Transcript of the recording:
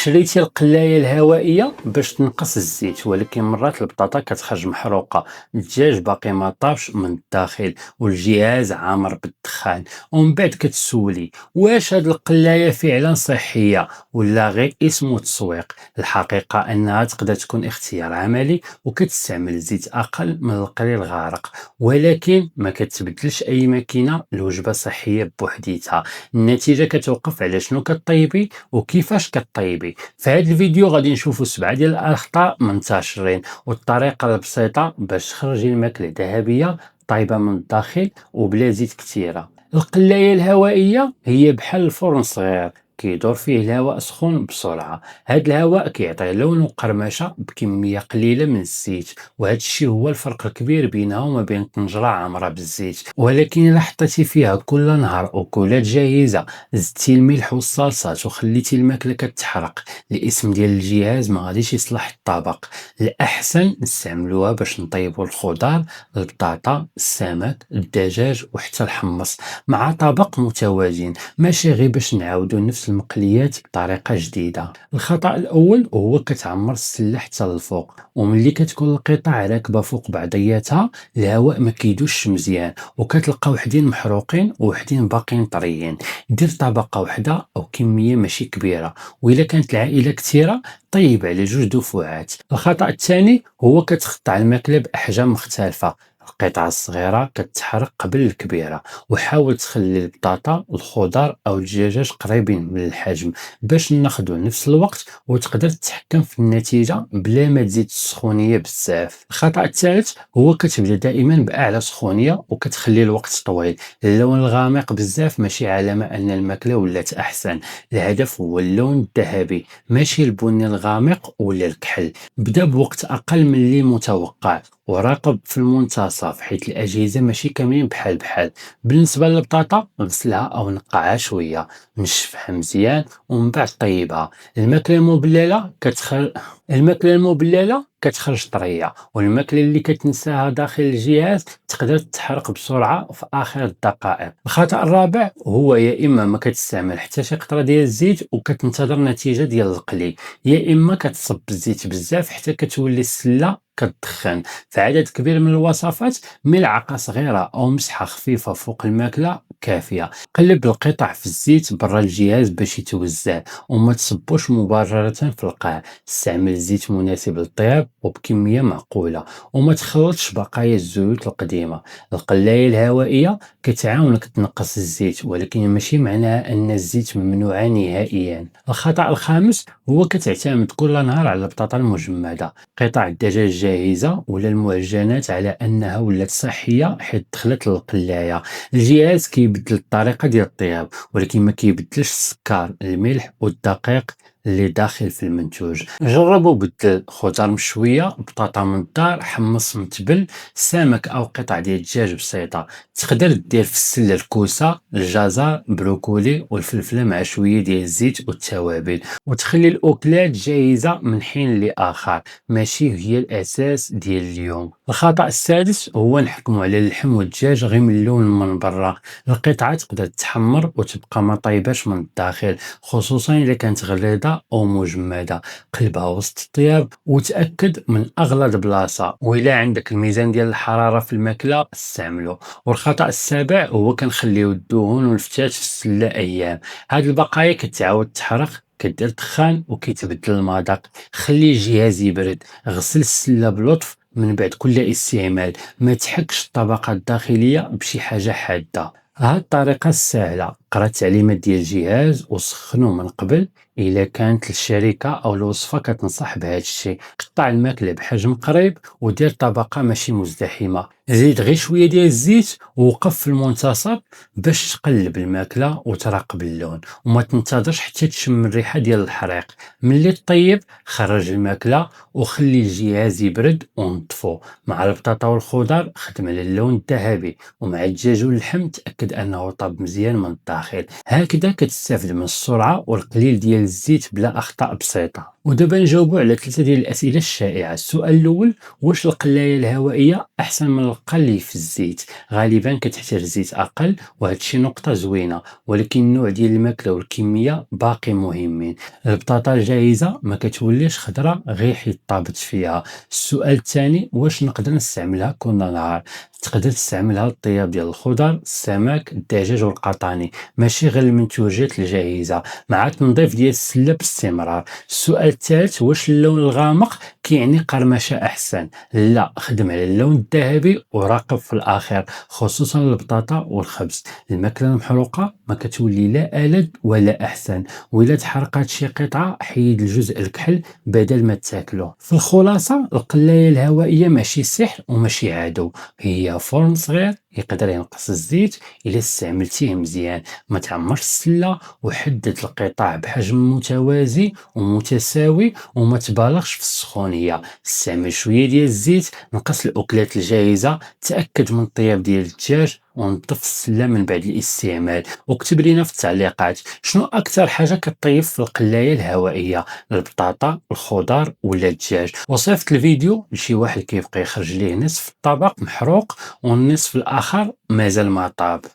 شريتي القلاية الهوائية باش تنقص الزيت، ولكن مرات البطاطا كتخرج محروقة، الدجاج باقي ما طابش من الداخل والجهاز عامر بالدخان. ومن بعد كتسولي واش هاد القلاية فعلا صحية ولا غير اسم وتسويق. الحقيقة انها تقدر تكون اختيار عملي وكتستعمل زيت اقل من القليل غارق، ولكن ما كتبدلش اي ماكينة لوجبة صحية بوحديتها. النتيجة كتوقف على شنو كطيبي وكيفاش كطيبي. في هذا الفيديو غادي نشوفوا 7 ديال الاخطاء منتشرين والطريقه البسيطه باش تخرجي الماكله ذهبيه طايبه من الداخل وبلا زيت كثيره. القلايه الهوائيه هي بحال الفرن صغير كيدور فيه الهواء سخون بسرعه. هذا الهواء كيعطي لون وقرمشه بكميه قليله من الزيت، وهذا الشيء هو الفرق الكبير بينها وما بين طنجره عامره بالزيت. ولكن الا حطيتي فيها كل نهار اكلات جاهزه، زدتي الملح والصلصات وخليتي الماكله كتحرق، الاسم ديال الجهاز ما غاديش يصلح الطبق. الاحسن نستعملوها باش نطيبوا الخضار، البطاطا، السمك، الدجاج وحتى الحمص مع طبق متوازن، ماشي غير باش نعاودوا نفس المقليات بطريقه جديده. الخطا الاول هو كتعمر السله حتى للفوق، وملي كتكون القطع راكبه فوق بعضياتها الهواء ما كيدوش مزيان، وكتلقى وحدين محروقين ووحدين باقيين طريين. دير طبقة وحدة أو كمية ماشي كبيرة، وإلا كانت العائلة كثيرة طيب على جوج دفعات. الخطأ الثاني هو كتقطع الماكلة بأحجام مختلفة، القطعة الصغيرة كتحرق قبل الكبيرة. وحاول تخلي البطاطا الخضار أو الدجاج قريبين من الحجم باش ناخدو نفس الوقت وتقدر تتحكم في النتيجة بلا ما تزيد السخونية بزاف. الخطأ الثالث هو كتبدا دائما بأعلى سخونية وكتخلي الوقت طويل، اللون الغامق بزاف ماشي علامة أن الماكلة ولات أحسن. الهدف هو اللون الذهبي ماشي البني الغامق ولا الكحل. بدا بوقت أقل من اللي متوقع وراقب في المنتصف حيث الأجهزة ماشي كاملين بحال بحال. بالنسبة للبطاطا غسلها أو نقعها شوية، نشفها مزيان ومن بعد طيبها. الماكلة المبللة كتخرج طرية، والماكلة اللي كتنساها داخل الجهاز تقدر تحرق بسرعة في آخر الدقائق. الخطأ الرابع هو يا إما ما كتستعمل حتى شي قطرة ديال الزيت وكتنتظر نتيجة ديال القلي، يا إما كتصب الزيت بزاف حتى كتولي السلة كتدخن. في عدد كبير من الوصفات ملعقة صغيرة أو مسحة خفيفة فوق الماكلة كافية. قلب القطع في الزيت برا الجهاز باش يتوزع وما تصبوش مباشرة في القاع. استعمل زيت مناسب للطياب وبكمية معقولة، وما تخلطش بقايا الزيوت القديمة. القلاية الهوائية كتعاونك تنقص الزيت، ولكن ماشي معناها أن الزيت ممنوع نهائيا. الخطأ الخامس هو كتعتمد كل نهار على البطاطا المجمدة، قطع الدجاج جاهزة ولا المعجنات على أنها ولات صحية حيت دخلت للقلاية. الجهاز كيبدل الطريقة ديال الطياب ولكن ما كيبدلش السكر، الملح والدقيق اللي داخل في المنتوج. جربوا بدل خضار مشوية، بطاطا من الدار، حمص متبل، سمك أو قطع ديال الدجاج بسيطة. تقدر دير في السلة الكوسة، الجزر، بروكولي والفلفلة مع شوية ديال الزيت والتوابل، وتخلي الأكلات جاهزة من حين لآخر، ماشي هي الأساس ديال اليوم. الخطأ السادس هو نحكموا على اللحم والدجاج غير من اللون من برا. القطعة تقدر تحمر وتبقى ما طيباش من الداخل، خصوصا إذا كانت غليظة أو مجمدة. قلبها وسط الطياب وتأكد من أغلظ بلاصة، وإلا عندك الميزان ديال الحرارة في الماكلة استعمله. والخطأ السابع هو كنخليو الدهون والفتات في السلة أيام، هاد البقايا كتعاود تحرق، كدير دخان وكيتبدل المذاق. خلي الجهاز يبرد، غسل السلة بلطف من بعد كل استعمال، ما تحكش الطبقة الداخلية بشي حاجة حادة. هاد الطريقة السهلة، قرا التعليمات ديال الجهاز وسخنو من قبل إلا كانت الشركة أو الوصفة كتنصح بهذا الشيء. قطع الماكلة بحجم قريب ودير طبقة ماشي مزدحمة، زيد غير شوية ديال الزيت ووقف في المنتصف باش تقلب الماكلة وتراقب اللون، وما تنتظرش حتى تشم الريحة ديال الحريق. ملي تطيب خرج الماكلة وخلي الجهاز يبرد ونطفو. مع البطاطا والخضار خدم على اللون الذهبي، ومع الدجاج واللحم تأكد أنه طاب مزيان من الداخل. الداخل. هكذا كتستافد من السرعة والقليل ديال الزيت بلا أخطاء بسيطة. ودابا نجاوبوا على 3 ديال الأسئلة الشائعة. السؤال الأول: واش القلاية الهوائية أحسن من القلي في الزيت؟ غالبا كتحتاج زيت أقل، وهذا الشيء نقطة زوينة، ولكن النوع ديال الماكلة والكمية باقي مهمين. البطاطا الجاهزة ما كتوليش خضرة غير حيت طابت فيها. السؤال الثاني: واش نقدر نستعملها كل نهار؟ تقدر تستعملها للطياب ديال الخضر، السمك، الدجاج والقطاني، ماشي غير المنتوجات الجاهزة، مع التنظيف ديال السلة باستمرار. السؤال الثالث: واش اللون الغامق كيعني قرمشة أحسن؟ لا، خدم على اللون الذهبي وراقب في الآخر، خصوصا البطاطا والخبز. الماكلة المحروقة ما كتولي لا ألذ ولا أحسن، وإلا تحرقات شي قطعة حيد الجزء الكحل بدل ما تاكله. في الخلاصة، القلاية الهوائية ماشي سحر وماشي عدو، هي فرن صغير يقدر ينقص الزيت إلا استعملتيه مزيان. ما تعمرش السلة، وحدد القطع بحجم متوازي ومتساوي، وما تبالغش في السخونية. استعمل شوية ديال الزيت، نقص الأكلات الجاهزة، تأكد من الطياب ديال الدجاج، ونظف السلة من بعد الاستعمال. واكتب لينا في التعليقات شنو أكثر حاجة كطيب في القلاية الهوائية، البطاطا، الخضار ولا الدجاج. وصيفط الفيديو لشي واحد كيبقى يخرج ليه نصف الطبق محروق والنصف الآخر مازال ما طاب.